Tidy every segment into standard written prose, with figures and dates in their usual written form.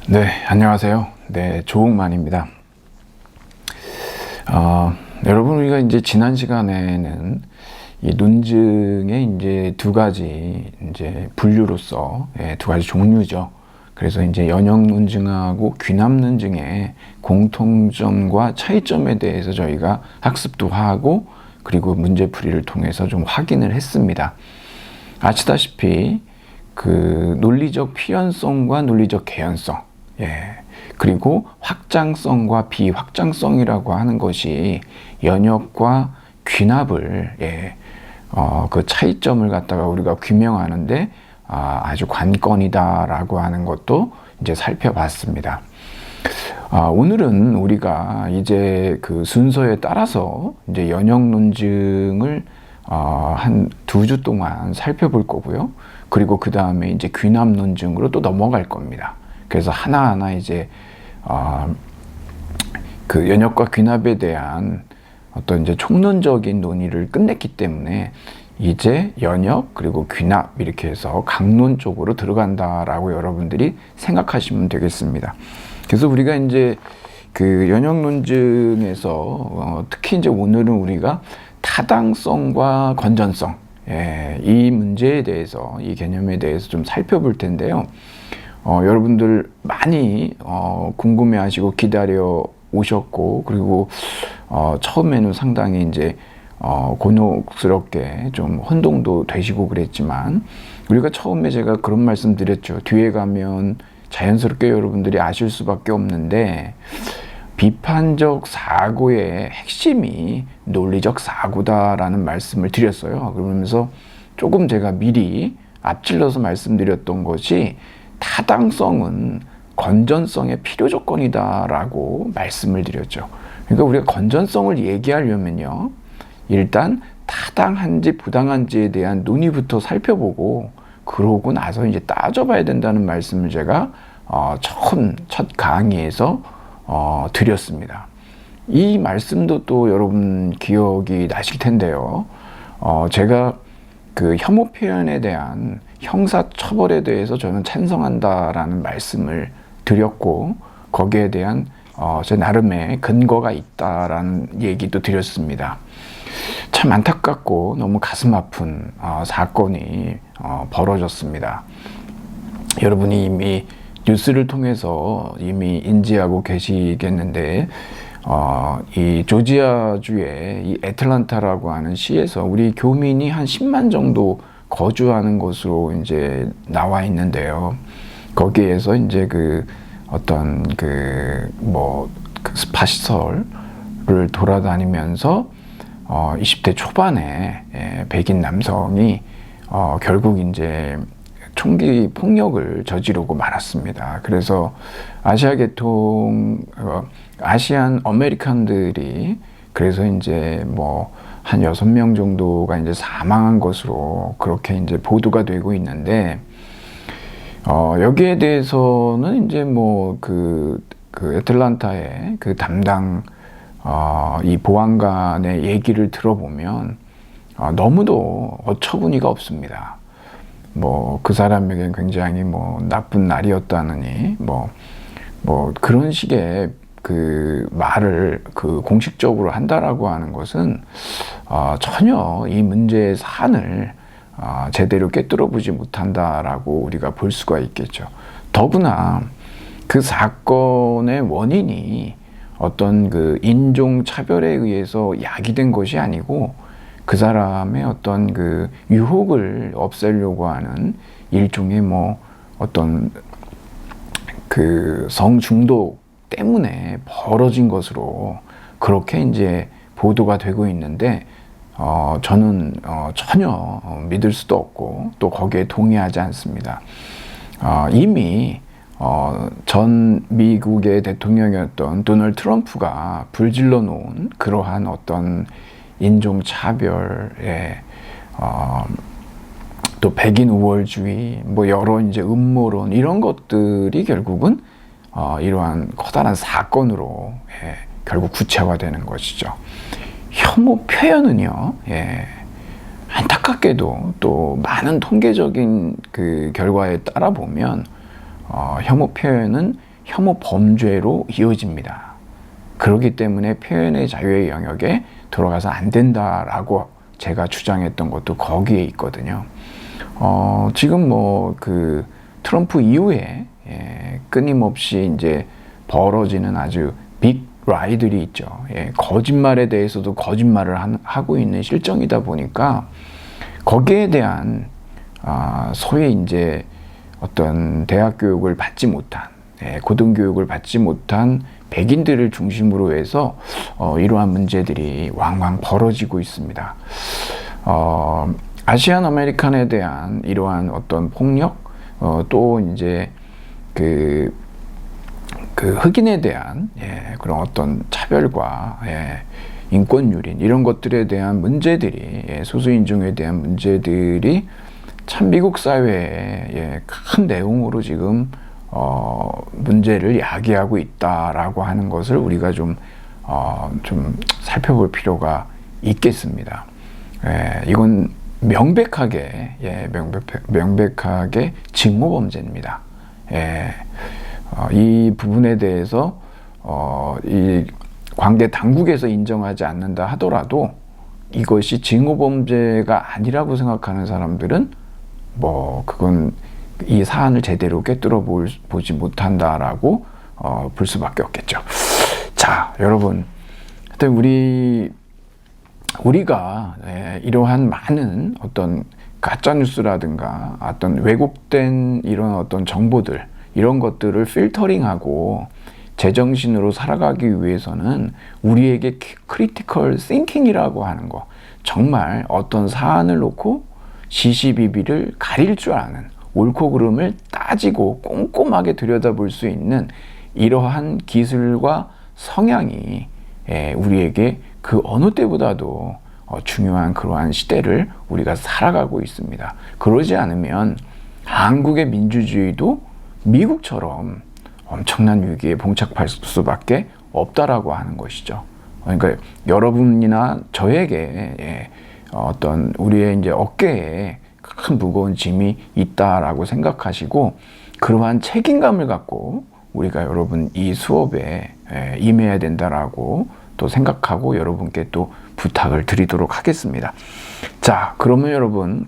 네, 안녕하세요. 네, 조홍만입니다. 여러분, 우리가 이제 지난 시간에는 이 논증의 이제 두 가지 이제 분류로서, 두 가지 종류죠. 그래서 이제 연역 논증하고 귀납 논증의 공통점과 차이점에 대해서 저희가 학습도 하고, 그리고 문제풀이를 통해서 좀 확인을 했습니다. 아시다시피 그 논리적 필연성과 논리적 개연성, 그리고 확장성과 비확장성이라고 하는 것이 연역과 귀납을, 그 차이점을 갖다가 우리가 규명하는데 아주 관건이다라고 하는 것도 이제 살펴봤습니다. 오늘은 우리가 이제 그 순서에 따라서 이제 연역 논증을 한 2주 동안 살펴볼 거고요. 그리고 그 다음에 이제 귀납 논증으로 또 넘어갈 겁니다. 그래서 하나하나 이제 그 연역과 귀납에 대한 어떤 이제 총론적인 논의를 끝냈기 때문에 이제 연역 그리고 귀납 이렇게 해서 강론 쪽으로 들어간다라고 여러분들이 생각하시면 되겠습니다. 그래서 우리가 이제 그 연역 논증에서 특히 이제 오늘은 우리가 타당성과 건전성, 이 문제에 대해서, 이 개념에 대해서 좀 살펴볼 텐데요. 여러분들 많이 궁금해하시고 기다려 오셨고, 그리고 처음에는 상당히 이제 곤혹스럽게 좀 혼동도 되시고 그랬지만, 우리가 처음에 제가 그런 말씀 드렸죠. 뒤에 가면 자연스럽게 여러분들이 아실 수밖에 없는데, 비판적 사고의 핵심이 논리적 사고다라는 말씀을 드렸어요. 그러면서 조금 제가 미리 앞질러서 말씀드렸던 것이 타당성은 건전성의 필요 조건이다라고 말씀을 드렸죠. 그러니까 우리가 건전성을 얘기하려면요, 일단 타당한지 부당한지에 대한 논의부터 살펴보고 그러고 나서 이제 따져봐야 된다는 말씀을 제가 첫 강의에서 드렸습니다. 이 말씀도 또 여러분 기억이 나실 텐데요. 제가 그 혐오 표현에 대한 형사 처벌에 대해서 저는 찬성한다라는 말씀을 드렸고, 거기에 대한 제 나름의 근거가 있다라는 얘기도 드렸습니다. 참 안타깝고 너무 가슴 아픈 사건이 벌어졌습니다. 여러분이 이미 뉴스를 통해서 이미 인지하고 계시겠는데, 이 조지아주의 이 애틀란타라고 하는 시에서 우리 교민이 한 10만 정도 거주하는 것으로 이제 나와 있는데요. 거기에서 이제 그 어떤 그 스파 시설을 돌아다니면서 20대 초반에 백인 남성이 결국 이제 총기 폭력을 저지르고 말았습니다. 그래서 아시안 아메리칸들이 그래서 이제 한 6명 정도가 이제 사망한 것으로 그렇게 이제 보도가 되고 있는데, 여기에 대해서는 이제 그 애틀란타의 그 담당 이 보안관의 얘기를 들어보면 너무도 어처구니가 없습니다. 그 사람에게 굉장히 나쁜 날이었다느니 그런 식의 그 말을 그 공식적으로 한다라고 하는 것은 전혀 이 문제의 사안을 제대로 꿰뚫어 보지 못한다라고 우리가 볼 수가 있겠죠. 더구나 그 사건의 원인이 어떤 그 인종 차별에 의해서 야기된 것이 아니고, 그 사람의 어떤 그 유혹을 없애려고 하는 일종의 어떤 그 성중독 때문에 벌어진 것으로 그렇게 이제 보도가 되고 있는데, 저는 전혀 믿을 수도 없고 또 거기에 동의하지 않습니다. 이미 전 미국의 대통령이었던 도널드 트럼프가 불질러 놓은 그러한 어떤 인종차별에 또 백인 우월주의, 여러 이제 음모론, 이런 것들이 결국은 이러한 커다란 사건으로 결국 구체화되는 것이죠. 혐오 표현은요, 안타깝게도 또 많은 통계적인 그 결과에 따라 보면 혐오 표현은 혐오 범죄로 이어집니다. 그렇기 때문에 표현의 자유의 영역에 들어가서 안 된다라고 제가 주장했던 것도 거기에 있거든요. 지금 뭐 그 트럼프 이후에 끊임없이 이제 벌어지는 아주 빅 라이들이 있죠. 거짓말에 대해서도 거짓말을 하고 있는 실정이다 보니까 거기에 대한 소위 이제 어떤 대학 교육을 받지 못한 고등교육을 받지 못한 백인들을 중심으로 해서 이러한 문제들이 왕왕 벌어지고 있습니다. 아시안 아메리칸에 대한 이러한 어떤 폭력, 또 이제 그 흑인에 대한 그런 어떤 차별과 인권 유린 이런 것들에 대한 문제들이 소수인종에 대한 문제들이 참 미국 사회에 큰 내용으로 지금 문제를 야기하고 있다라고 하는 것을 우리가 좀 살펴볼 필요가 있겠습니다. 이건 명백하게 명백하게 징후범죄입니다. 이 부분에 대해서 이 관계 당국에서 인정하지 않는다 하더라도 이것이 징후범죄가 아니라고 생각하는 사람들은 뭐 그건 이 사안을 제대로 꿰뚫어 보지 못한다라고 볼 수밖에 없겠죠. 자, 여러분, 하여튼 우리가 이러한 많은 어떤 가짜 뉴스라든가 어떤 왜곡된 이런 어떤 정보들 이런 것들을 필터링하고 제정신으로 살아가기 위해서는 우리에게 크리티컬 싱킹이라고 하는 거, 정말 어떤 사안을 놓고 시시비비를 가릴 줄 아는, 옳고 그름을 따지고 꼼꼼하게 들여다볼 수 있는 이러한 기술과 성향이 우리에게 그 어느 때보다도 중요한 그러한 시대를 우리가 살아가고 있습니다. 그러지 않으면 한국의 민주주의도 미국처럼 엄청난 위기에 봉착할 수밖에 없다라고 하는 것이죠. 그러니까 여러분이나 저에게 어떤 우리의 이제 어깨에 큰 무거운 짐이 있다라고 생각하시고 그러한 책임감을 갖고 우리가 여러분 이 수업에 임해야 된다라고 또 생각하고 여러분께 또 부탁을 드리도록 하겠습니다. 자, 그러면 여러분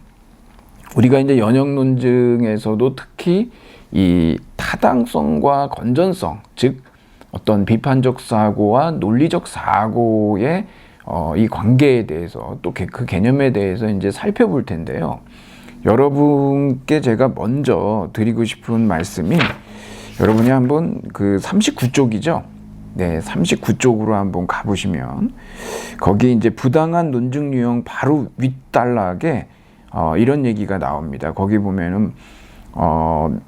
우리가 이제 연역 논증에서도 특히 이 타당성과 건전성, 즉 어떤 비판적 사고와 논리적 사고의 이 관계에 대해서 또 그 개념에 대해서 이제 살펴볼 텐데요. 여러분께 제가 먼저 드리고 싶은 말씀이 여러분이 한번 그 39쪽이죠. 네, 39쪽으로 한번 가보시면 거기 이제 부당한 논증 유형 바로 윗단락에 이런 얘기가 나옵니다. 거기 보면은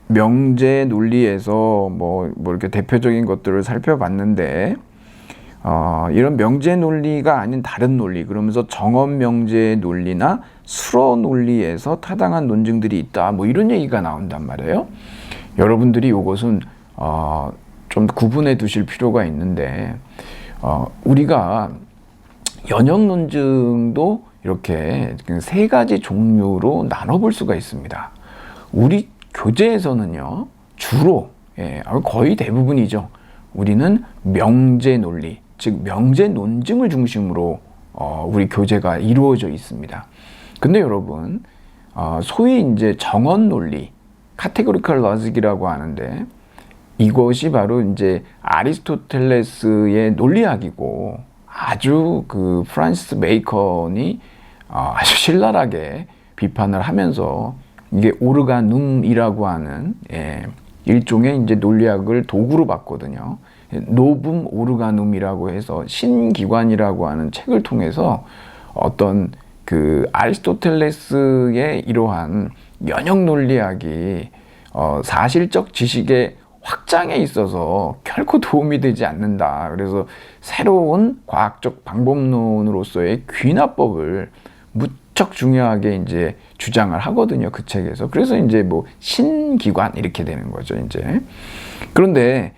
명제 논리에서 뭐 이렇게 대표적인 것들을 살펴봤는데 이런 명제 논리가 아닌 다른 논리, 그러면서 정언 명제 논리나 수러 논리에서 타당한 논증들이 있다, 뭐 이런 얘기가 나온단 말이에요. 여러분들이 이것은 좀 구분해 두실 필요가 있는데 우리가 연역 논증도 이렇게 세 가지 종류로 나눠볼 수가 있습니다. 우리 교재에서는요 주로 거의 대부분이죠. 우리는 명제 논리, 즉 명제 논증을 중심으로 우리 교재가 이루어져 있습니다. 근데 여러분 소위 이제 정언 논리, 카테고리컬 로직이라고 하는데 이것이 바로 이제 아리스토텔레스의 논리학이고 아주 그 프란시스 베이컨이 아주 신랄하게 비판을 하면서 이게 오르가눔이라고 하는 일종의 이제 논리학을 도구로 봤거든요. 노붐 오르가눔이라고 해서 신기관이라고 하는 책을 통해서 어떤 그 아리스토텔레스의 이러한 연역 논리학이 사실적 지식의 확장에 있어서 결코 도움이 되지 않는다. 그래서 새로운 과학적 방법론으로서의 귀납법을 무척 중요하게 이제 주장을 하거든요. 그 책에서. 그래서 이제 뭐 신기관 이렇게 되는 거죠. 이제. 그런데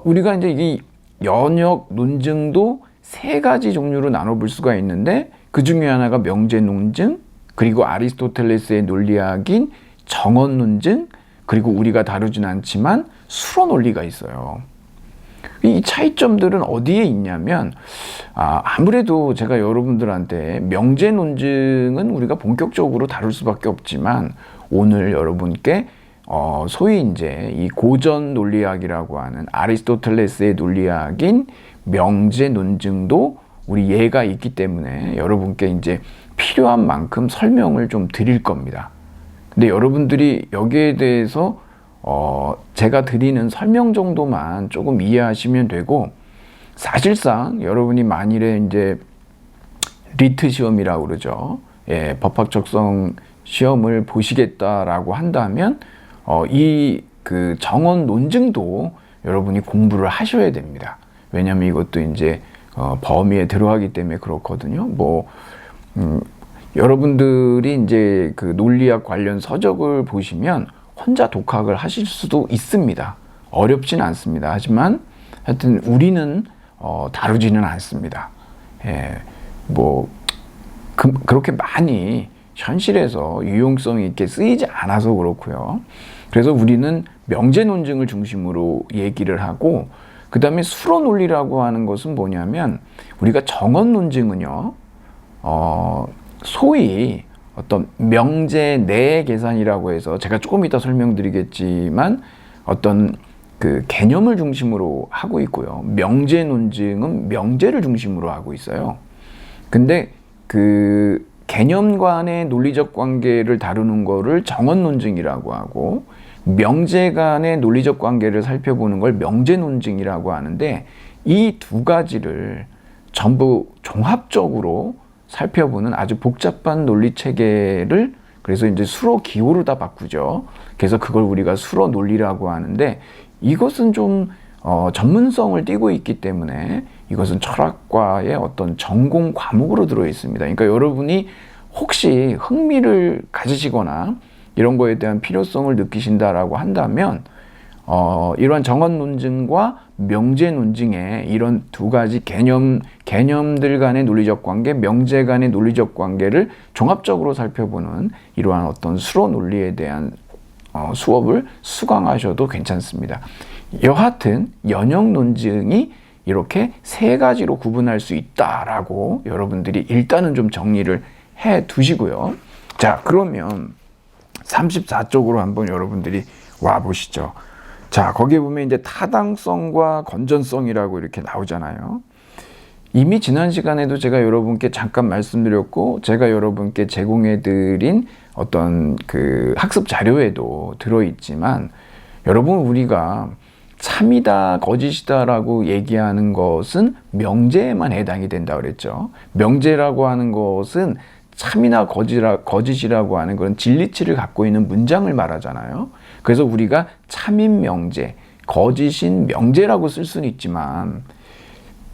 우리가 이제 이 연역 논증도 세 가지 종류로 나눠볼 수가 있는데 그 중에 하나가 명제 논증, 그리고 아리스토텔레스의 논리학인 정언 논증, 그리고 우리가 다루진 않지만 수로 논리가 있어요. 이 차이점들은 어디에 있냐면 아무래도 제가 여러분들한테 명제 논증은 우리가 본격적으로 다룰 수밖에 없지만 오늘 여러분께 소위 이제 이 고전 논리학이라고 하는 아리스토텔레스의 논리학인 명제 논증도 우리 예가 있기 때문에 여러분께 이제 필요한 만큼 설명을 좀 드릴 겁니다. 근데 여러분들이 여기에 대해서 제가 드리는 설명 정도만 조금 이해하시면 되고, 사실상 여러분이 만일에 이제 리트 시험이라고 그러죠. 예, 법학 적성 시험을 보시겠다라고 한다면 이 그 정언 논증도 여러분이 공부를 하셔야 됩니다. 왜냐하면 이것도 이제 범위에 들어가기 때문에 그렇거든요. 여러분들이 이제 그 논리학 관련 서적을 보시면 혼자 독학을 하실 수도 있습니다. 어렵진 않습니다. 하지만 하여튼 우리는 다루지는 않습니다. 예, 그렇게 많이 현실에서 유용성 있게 쓰이지 않아서 그렇고요. 그래서 우리는 명제 논증을 중심으로 얘기를 하고, 그 다음에 수로 논리라고 하는 것은 뭐냐면, 우리가 정언 논증은요, 소위 어떤 명제 내 계산이라고 해서 제가 조금 이따 설명드리겠지만 어떤 그 개념을 중심으로 하고 있고요. 명제 논증은 명제를 중심으로 하고 있어요. 근데 그 개념 간의 논리적 관계를 다루는 거를 정언 논증이라고 하고, 명제 간의 논리적 관계를 살펴보는 걸 명제 논증이라고 하는데, 이 두 가지를 전부 종합적으로 살펴보는 아주 복잡한 논리 체계를, 그래서 이제 수로 기호로 다 바꾸죠. 그래서 그걸 우리가 수로 논리라고 하는데, 이것은 좀 전문성을 띠고 있기 때문에 이것은 철학과의 어떤 전공 과목으로 들어 있습니다. 그러니까 여러분이 혹시 흥미를 가지시거나 이런 거에 대한 필요성을 느끼신다라고 한다면 이러한 정언 논증과 명제 논증의 이런 두 가지 개념들 간의 논리적 관계, 명제 간의 논리적 관계를 종합적으로 살펴보는 이러한 어떤 수로 논리에 대한 수업을 수강하셔도 괜찮습니다. 여하튼 연역 논증이 이렇게 세 가지로 구분할 수 있다라고 여러분들이 일단은 좀 정리를 해 두시고요. 자, 그러면 34쪽으로 한번 여러분들이 와 보시죠. 자, 거기에 보면 이제 타당성과 건전성이라고 이렇게 나오잖아요. 이미 지난 시간에도 제가 여러분께 잠깐 말씀드렸고, 제가 여러분께 제공해 드린 어떤 그 학습 자료에도 들어있지만, 여러분, 우리가 참이다, 거짓이다라고 얘기하는 것은 명제에만 해당이 된다 그랬죠. 명제라고 하는 것은 참이나 거짓이라고 하는 그런 진리치를 갖고 있는 문장을 말하잖아요. 그래서 우리가 참인 명제, 거짓인 명제라고 쓸 수는 있지만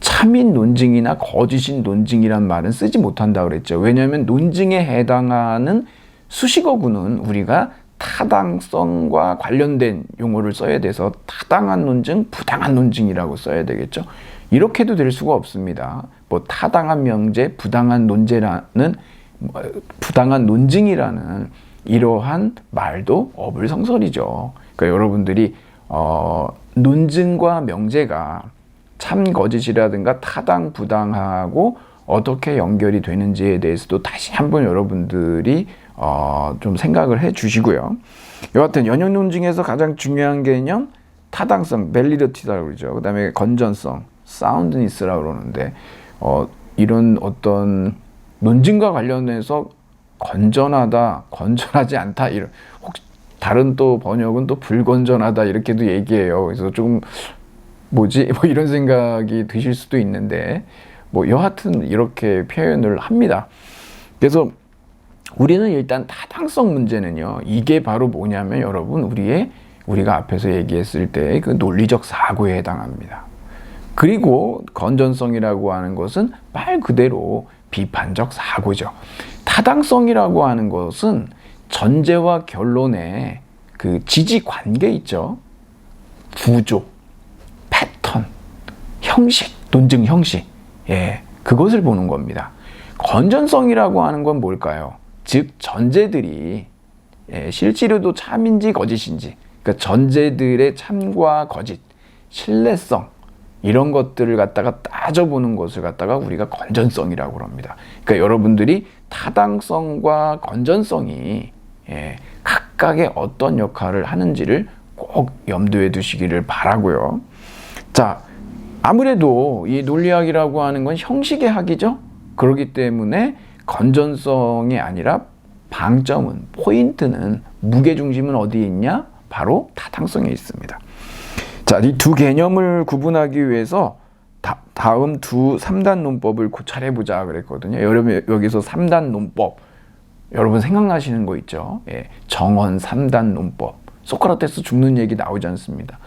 참인 논증이나 거짓인 논증이란 말은 쓰지 못한다 그랬죠. 왜냐하면 논증에 해당하는 수식어구는 우리가 타당성과 관련된 용어를 써야 돼서 타당한 논증, 부당한 논증이라고 써야 되겠죠. 이렇게도 될 수가 없습니다. 타당한 명제, 부당한 논증이라는 이러한 말도 어불성설이죠. 그러니까 여러분들이 논증과 명제가 참 거짓이라든가 타당 부당하고 어떻게 연결이 되는지에 대해서도 다시 한번 여러분들이 좀 생각을 해 주시고요. 여하튼 연역 논증에서 가장 중요한 개념 타당성, 밸리디티라고 그러죠. 그 다음에 건전성, 사운드니스라고 그러는데 이런 어떤 논증과 관련해서 건전하다, 건전하지 않다, 혹시 다른 또 번역은 또 불건전하다 이렇게도 얘기해요. 그래서 좀 이런 생각이 드실 수도 있는데 여하튼 이렇게 표현을 합니다. 그래서 우리는 일단 타당성 문제는요, 이게 바로 뭐냐면 여러분, 우리가 앞에서 얘기했을 때 그 논리적 사고에 해당합니다. 그리고 건전성이라고 하는 것은 말 그대로 비판적 사고죠. 타당성이라고 하는 것은 전제와 결론의 그 지지 관계 있죠. 구조, 패턴, 형식, 논증 형식. 예, 그것을 보는 겁니다. 건전성이라고 하는 건 뭘까요? 즉, 전제들이 실제로도 참인지 거짓인지, 그러니까 전제들의 참과 거짓, 신뢰성 이런 것들을 갖다가 따져보는 것을 갖다가 우리가 건전성이라고 합니다. 그러니까 여러분들이 타당성과 건전성이 각각의 어떤 역할을 하는지를 꼭 염두에 두시기를 바라고요. 자, 아무래도 이 논리학이라고 하는 건 형식의 학이죠. 그렇기 때문에 건전성이 아니라 방점은, 포인트는, 무게중심은 어디에 있냐? 바로 타당성에 있습니다. 자, 이 두 개념을 구분하기 위해서 다음 3단 논법을 고찰해보자 그랬거든요. 여러분 여기서 3단 논법 여러분 생각나시는 거 있죠? 정언 3단 논법. 소크라테스 죽는 얘기 나오지 않습니까?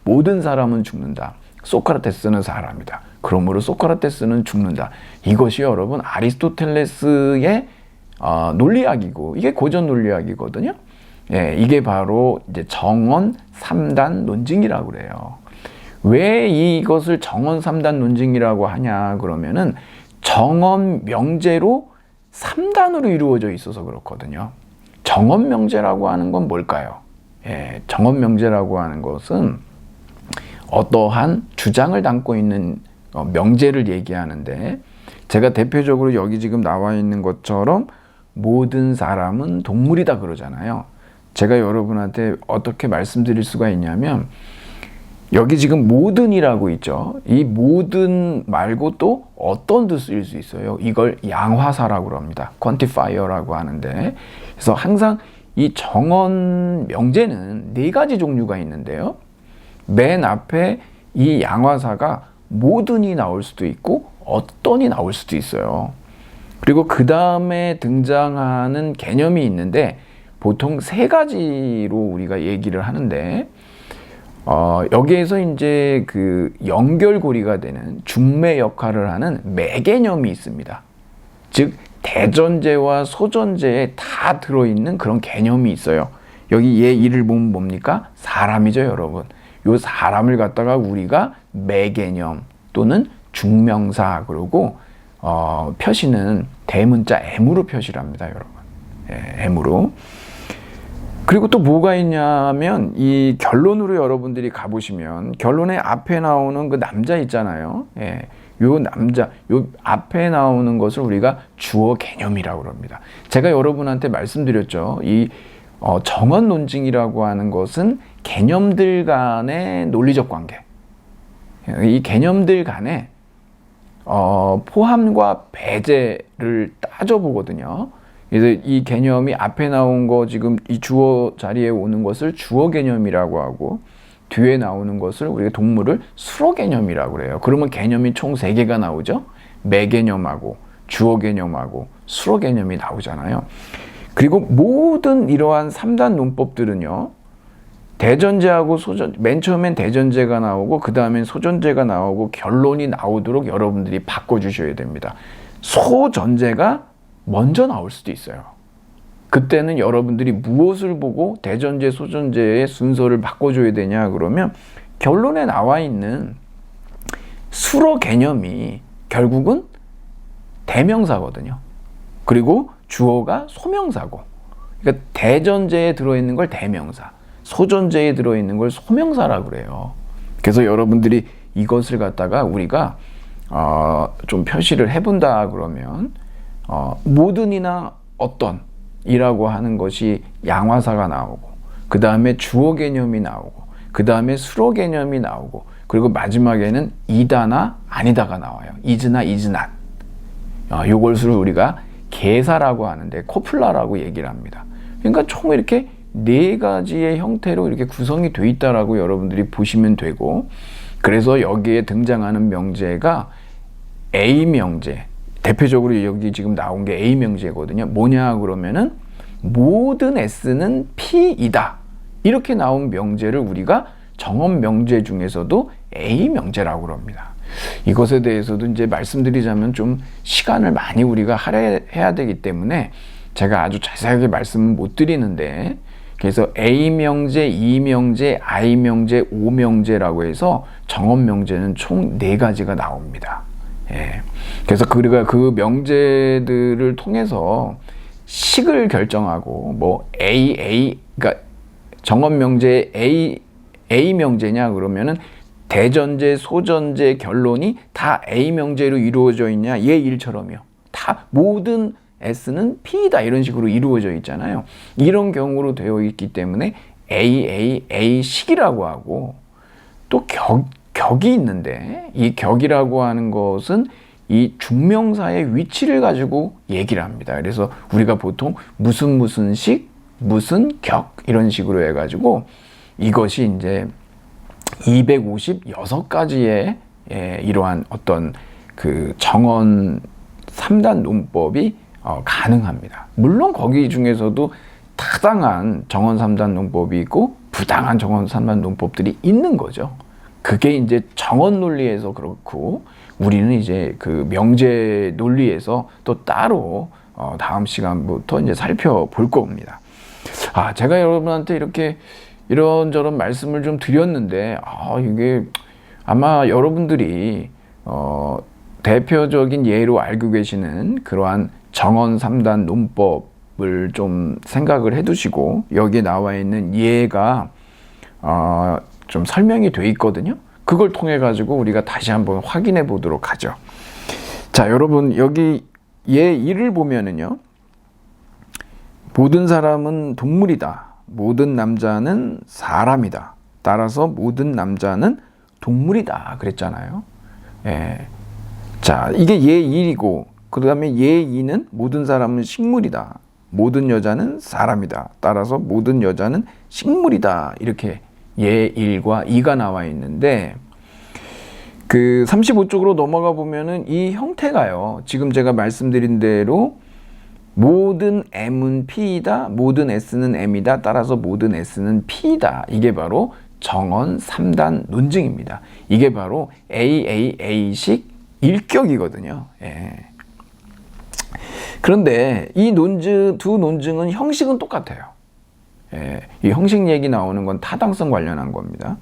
모든 사람은 죽는다. 소크라테스는 사람이다. 그러므로 소크라테스는 죽는다. 이것이 여러분 아리스토텔레스의 논리학이고 이게 고전 논리학이거든요. 이게 바로 이제 정언 3단 논증이라고 그래요. 왜 이것을 정언 3단 논증이라고 하냐 그러면은 정언 명제로 3단으로 이루어져 있어서 그렇거든요. 정언 명제라고 하는 건 뭘까요? 정언 명제라고 하는 것은 어떠한 주장을 담고 있는 명제를 얘기하는데, 제가 대표적으로 여기 지금 나와 있는 것처럼 모든 사람은 동물이다 그러잖아요. 제가 여러분한테 어떻게 말씀드릴 수가 있냐면, 여기 지금 모든이라고 있죠. 이 모든 말고 또 어떤 뜻일 수 있어요. 이걸 양화사라고 합니다. 퀀티파이어라고 하는데, 그래서 항상 이 정언 명제는 4가지 종류가 있는데요. 맨 앞에 이 양화사가 모든이 나올 수도 있고 어떤이 나올 수도 있어요. 그리고 그 다음에 등장하는 개념이 있는데 보통 3가지로 우리가 얘기를 하는데, 여기에서 이제 그 연결고리가 되는 중매 역할을 하는 매개념이 있습니다. 즉 대전제와 소전제에 다 들어있는 그런 개념이 있어요. 여기 얘 이를 보면 뭡니까? 사람이죠, 여러분. 요 사람을 갖다가 우리가 매개념 또는 중명사 그러고 표시는 대문자 M으로 표시를 합니다, 여러분. M으로. 그리고 또 뭐가 있냐면 이 결론으로 여러분들이 가보시면 결론의 앞에 나오는 그 남자 있잖아요. 요 남자, 요 앞에 나오는 것을 우리가 주어 개념이라고 합니다. 제가 여러분한테 말씀드렸죠. 이 정언 논증이라고 하는 것은 개념들 간의 논리적 관계. 이 개념들 간의 포함과 배제를 따져보거든요. 그래서 이 개념이 앞에 나온 거 지금 이 주어 자리에 오는 것을 주어 개념이라고 하고, 뒤에 나오는 것을 우리가 동물을 수로 개념이라고 그래요. 그러면 개념이 총 3개가 나오죠. 매개념하고 주어 개념하고 수로 개념이 나오잖아요. 그리고 모든 이러한 3단 논법들은요, 대전제하고 소전, 맨 처음엔 대전제가 나오고 그 다음엔 소전제가 나오고 결론이 나오도록 여러분들이 바꿔주셔야 됩니다. 소전제가 먼저 나올 수도 있어요. 그때는 여러분들이 무엇을 보고 대전제, 소전제의 순서를 바꿔줘야 되냐 그러면 결론에 나와 있는 수로 개념이 결국은 대명사거든요. 그리고 주어가 소명사고, 그러니까 대전제에 들어있는 걸 대명사, 소전제에 들어있는 걸 소명사라고 그래요. 그래서 여러분들이 이것을 갖다가 우리가 좀 표시를 해본다 그러면 모든이나 어떤 이라고 하는 것이 양화사가 나오고, 그 다음에 주어 개념이 나오고, 그 다음에 수로 개념이 나오고, 그리고 마지막에는 이다나 아니다가 나와요. is나 is not. 이것을 우리가 개사라고 하는데 코플라라고 얘기를 합니다. 그러니까 총 이렇게 4가지의 형태로 이렇게 구성이 돼 있다라고 여러분들이 보시면 되고, 그래서 여기에 등장하는 명제가 A 명제, 대표적으로 여기 지금 나온 게 A 명제거든요. 뭐냐 그러면은 모든 S는 P이다. 이렇게 나온 명제를 우리가 정언 명제 중에서도 A 명제라고 합니다. 이것에 대해서도 이제 말씀드리자면 좀 시간을 많이 우리가 할애해야 되기 때문에 제가 아주 자세하게 말씀은 못 드리는데, 그래서 A 명제, E 명제, I 명제, O 명제라고 해서 정언 명제는 총 4가지가 나옵니다. 그래서 우리가 그 명제들을 통해서 식을 결정하고, 뭐 A, 그러니까 정원 명제의 A 명제냐 그러면은 대전제, 소전제, 결론이 다 A 명제로 이루어져 있냐? 얘 일처럼요. 다 모든 S는 P다 이런 식으로 이루어져 있잖아요. 이런 경우로 되어 있기 때문에 A식이라고 하고 또 격이 있는데 이 격이라고 하는 것은 이 중명사의 위치를 가지고 얘기를 합니다. 그래서 우리가 보통 무슨 식, 무슨 격 이런 식으로 해가지고 이것이 이제 256가지의 이러한 어떤 그 정원 3단 논법이 가능합니다. 물론 거기 중에서도 타당한 정원 3단 논법이 있고 부당한 정원 3단 논법들이 있는 거죠. 그게 이제 정원 논리에서 그렇고 우리는 이제 그 명제 논리에서 또 따로 다음 시간부터 이제 살펴볼 겁니다. 제가 여러분한테 이렇게 이런저런 말씀을 좀 드렸는데 이게 아마 여러분들이 대표적인 예로 알고 계시는 그러한 정원 3단 논법을 좀 생각을 해 두시고 여기에 나와 있는 예가 좀 설명이 돼 있거든요. 그걸 통해 가지고 우리가 다시 한번 확인해 보도록 하죠. 자, 여러분 여기 예 1을 보면은요. 모든 사람은 동물이다. 모든 남자는 사람이다. 따라서 모든 남자는 동물이다. 그랬잖아요. 예. 자, 이게 예 1이고 그 다음에 예 2는 모든 사람은 식물이다. 모든 여자는 사람이다. 따라서 모든 여자는 식물이다. 이렇게 예 1과 2가 나와 있는데 그 35쪽으로 넘어가 보면은 이 형태가요. 지금 제가 말씀드린 대로 모든 M은 P이다. 모든 S는 M이다. 따라서 모든 S는 P이다. 이게 바로 정원 3단 논증입니다. 이게 바로 AAA식 일격이거든요. 예. 그런데 이 두 논증은 형식은 똑같아요. 예. 이 형식 얘기 나오는 건 타당성 관련한 겁니다.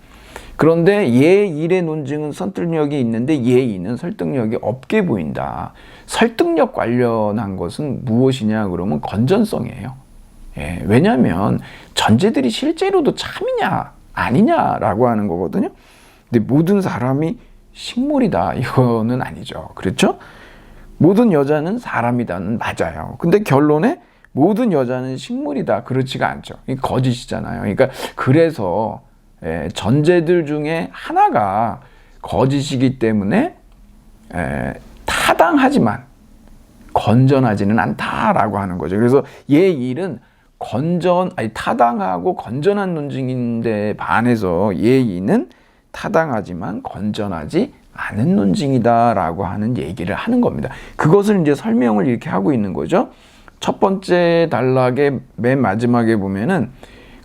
그런데 예 1의 논증은 설득력이 있는데 예 2는 설득력이 없게 보인다. 설득력 관련한 것은 무엇이냐 그러면 건전성이에요. 예, 왜냐하면 전제들이 실제로도 참이냐 아니냐라고 하는 거거든요. 근데 모든 사람이 식물이다 이거는 아니죠. 그렇죠? 모든 여자는 사람이다는 맞아요. 근데 결론에 모든 여자는 식물이다 그렇지가 않죠. 이게 거짓이잖아요. 그러니까 그래서 전제들 중에 하나가 거짓이기 때문에 타당하지만 건전하지는 않다라고 하는 거죠. 그래서 예 1은 타당하고 건전한 논증인데 반해서 예 2는 타당하지만 건전하지 않은 논증이다라고 하는 얘기를 하는 겁니다. 그것을 이제 설명을 이렇게 하고 있는 거죠. 첫 번째 단락의 맨 마지막에 보면은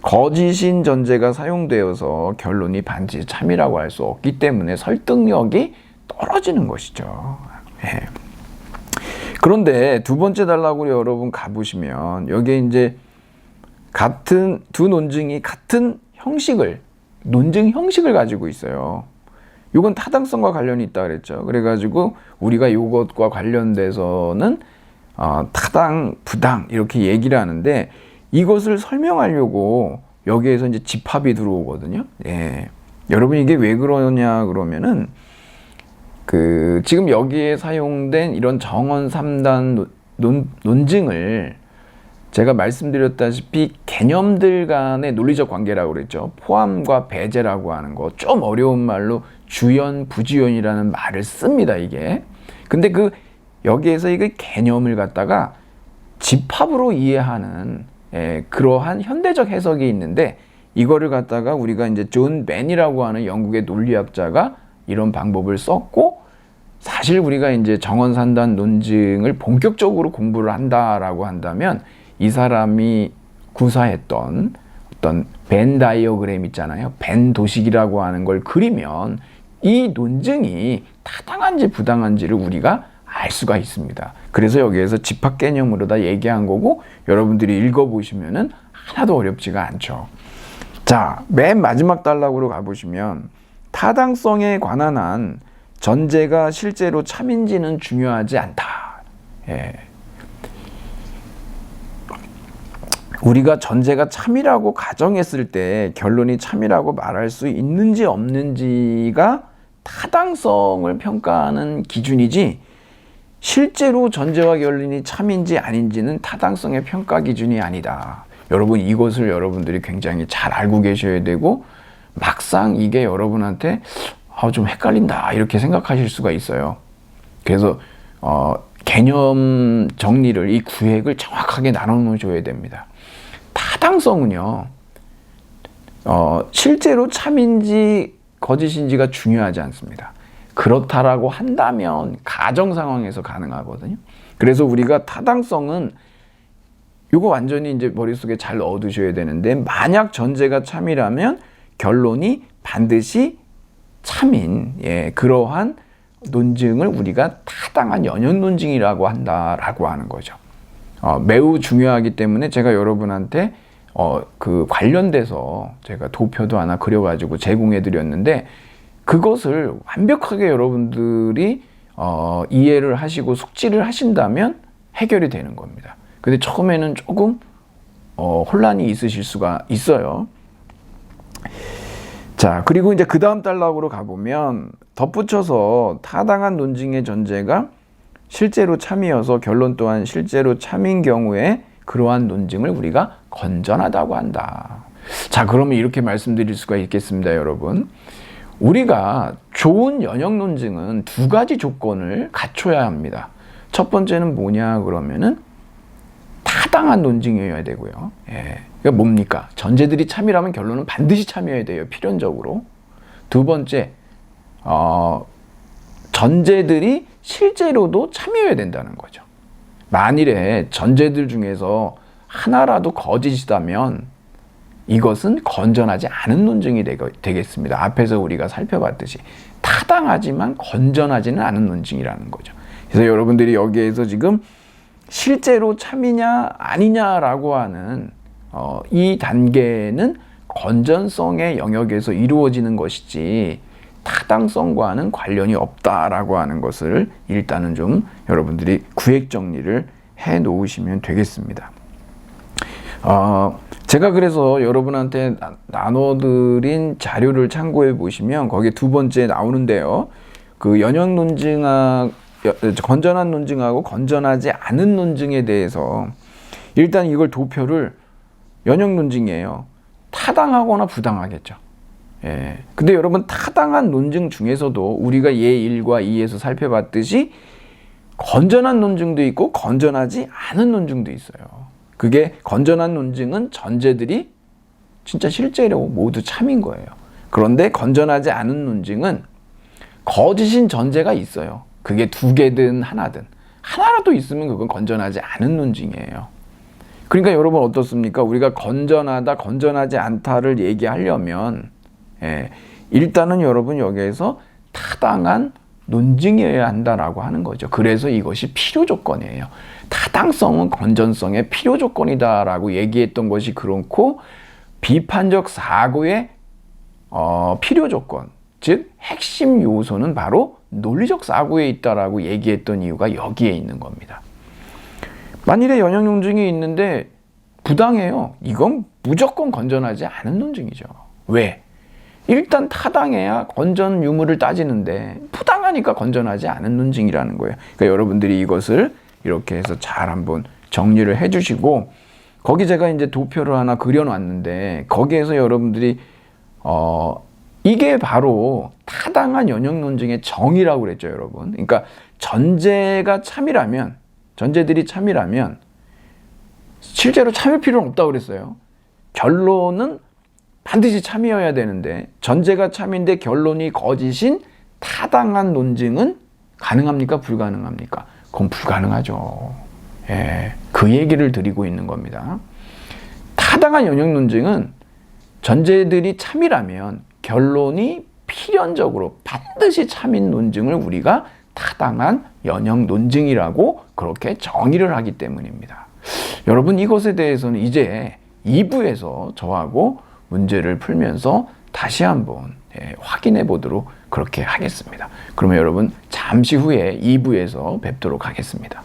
거짓인 전제가 사용되어서 결론이 반드시 참이라고 할 수 없기 때문에 설득력이 떨어지는 것이죠. 네. 그런데 두 번째 단락으로 여러분 가보시면 여기에 이제 같은 두 논증이 같은 논증 형식을 가지고 있어요. 이건 타당성과 관련이 있다 그랬죠. 그래가지고 우리가 이것과 관련돼서는 타당, 부당 이렇게 얘기를 하는데 이것을 설명하려고 여기에서 이제 집합이 들어오거든요. 예. 여러분 이게 왜 그러냐 그러면은 지금 여기에 사용된 이런 정원 3단 논증을 제가 말씀드렸다시피 개념들 간의 논리적 관계라고 그랬죠. 포함과 배제라고 하는 거 좀 어려운 말로 주연, 부주연이라는 말을 씁니다. 이게. 근데 여기에서 이게 개념을 갖다가 집합으로 이해하는 그러한 현대적 해석이 있는데 이거를 갖다가 우리가 이제 존 맨이라고 하는 영국의 논리학자가 이런 방법을 썼고 사실 우리가 이제 정원 3단 논증을 본격적으로 공부를 한다라고 한다면 이 사람이 구사했던 어떤 벤 다이어그램 있잖아요. 벤 도식이라고 하는 걸 그리면 이 논증이 타당한지 부당한지를 우리가 알 수가 있습니다. 그래서 여기에서 집합 개념으로 다 얘기한 거고 여러분들이 읽어보시면은 하나도 어렵지가 않죠. 자, 맨 마지막 단락으로 가보시면 타당성에 관한 한 전제가 실제로 참인지는 중요하지 않다. 예. 우리가 전제가 참이라고 가정했을 때 결론이 참이라고 말할 수 있는지 없는지가 타당성을 평가하는 기준이지, 실제로 전제와 결론이 참인지 아닌지는 타당성의 평가 기준이 아니다. 여러분, 이것을 여러분들이 굉장히 잘 알고 계셔야 되고, 막상 이게 여러분한테 좀 헷갈린다 이렇게 생각하실 수가 있어요. 그래서 개념 정리를, 이 구획을 정확하게 나눠 놓으셔야 됩니다. 타당성은요, 실제로 참인지 거짓인지가 중요하지 않습니다. 그렇다라고 한다면 가정 상황에서 가능하거든요. 그래서 우리가 타당성은 이거 완전히 이제 머릿속에 잘 넣어두셔야 되는데, 만약 전제가 참이라면 결론이 반드시 참인, 그러한 논증을 우리가 타당한 연역 논증이라고 한다라고 하는 거죠. 매우 중요하기 때문에 제가 여러분한테 그 관련돼서 제가 도표도 하나 그려가지고 제공해 드렸는데, 그것을 완벽하게 여러분들이 이해를 하시고 숙지를 하신다면 해결이 되는 겁니다. 근데 처음에는 조금 혼란이 있으실 수가 있어요. 자, 그리고 이제 그 다음 단락으로 가보면, 덧붙여서 타당한 논증의 전제가 실제로 참이어서 결론 또한 실제로 참인 경우에 그러한 논증을 우리가 건전하다고 한다. 자, 그러면 이렇게 말씀드릴 수가 있겠습니다, 여러분. 우리가 좋은 연역 논증은 두 가지 조건을 갖춰야 합니다. 첫 번째는 뭐냐 그러면은 타당한 논증이어야 되고요. 그러니까 뭡니까? 전제들이 참이라면 결론은 반드시 참여해야 돼요, 필연적으로. 두 번째, 전제들이 실제로도 참여해야 된다는 거죠. 만일에 전제들 중에서 하나라도 거짓이다면 이것은 건전하지 않은 논증이 되겠습니다. 앞에서 우리가 살펴봤듯이 타당하지만 건전하지는 않은 논증이라는 거죠. 그래서 여러분들이 여기에서 지금 실제로 참이냐 아니냐라고 하는 이 단계는 건전성의 영역에서 이루어지는 것이지 타당성과는 관련이 없다라고 하는 것을 일단은 좀 여러분들이 구획 정리를 해 놓으시면 되겠습니다. 제가 그래서 여러분한테 나눠드린 자료를 참고해 보시면 거기에 두 번째 나오는데요. 그 연역 논증하고 건전한 논증하고 건전하지 않은 논증에 대해서 일단 이걸 도표를 연역 논증이에요. 타당하거나 부당하겠죠. 근데 여러분, 타당한 논증 중에서도 우리가 예 1과 2에서 살펴봤듯이 건전한 논증도 있고 건전하지 않은 논증도 있어요. 그게 건전한 논증은 전제들이 진짜 실제로 모두 참인 거예요. 그런데 건전하지 않은 논증은 거짓인 전제가 있어요. 그게 두 개든 하나든. 하나라도 있으면 그건 건전하지 않은 논증이에요. 그러니까 여러분 어떻습니까? 우리가 건전하다, 건전하지 않다를 얘기하려면 일단은 여러분 여기에서 타당한 논증이어야 한다라고 하는 거죠. 그래서 이것이 필요 조건이에요. 타당성은 건전성의 필요 조건이다라고 얘기했던 것이 그렇고, 비판적 사고의 필요 조건, 즉 핵심 요소는 바로 논리적 사고에 있다라고 얘기했던 이유가 여기에 있는 겁니다. 만일에 연역 논증이 있는데 부당해요. 이건 무조건 건전하지 않은 논증이죠. 왜? 일단 타당해야 건전 유무를 따지는데 부당하니까 건전하지 않은 논증이라는 거예요. 그러니까 여러분들이 이것을 이렇게 해서 잘 한번 정리를 해주시고, 거기 제가 이제 도표를 하나 그려놨는데 거기에서 여러분들이 이게 바로 타당한 연역 논증의 정의라고 그랬죠, 여러분. 그러니까 전제가 참이라면, 전제들이 참이라면 실제로 참일 필요는 없다고 그랬어요. 결론은 반드시 참이어야 되는데, 전제가 참인데 결론이 거짓인 타당한 논증은 가능합니까? 불가능합니까? 그건 불가능하죠. 그 얘기를 드리고 있는 겁니다. 타당한 연역 논증은 전제들이 참이라면 결론이 필연적으로 반드시 참인 논증을 우리가 타당한 연역 논증이라고 그렇게 정의를 하기 때문입니다. 여러분, 이것에 대해서는 이제 2부에서 저하고 문제를 풀면서 다시 한번 확인해 보도록 그렇게 하겠습니다. 그러면 여러분, 잠시 후에 2부에서 뵙도록 하겠습니다.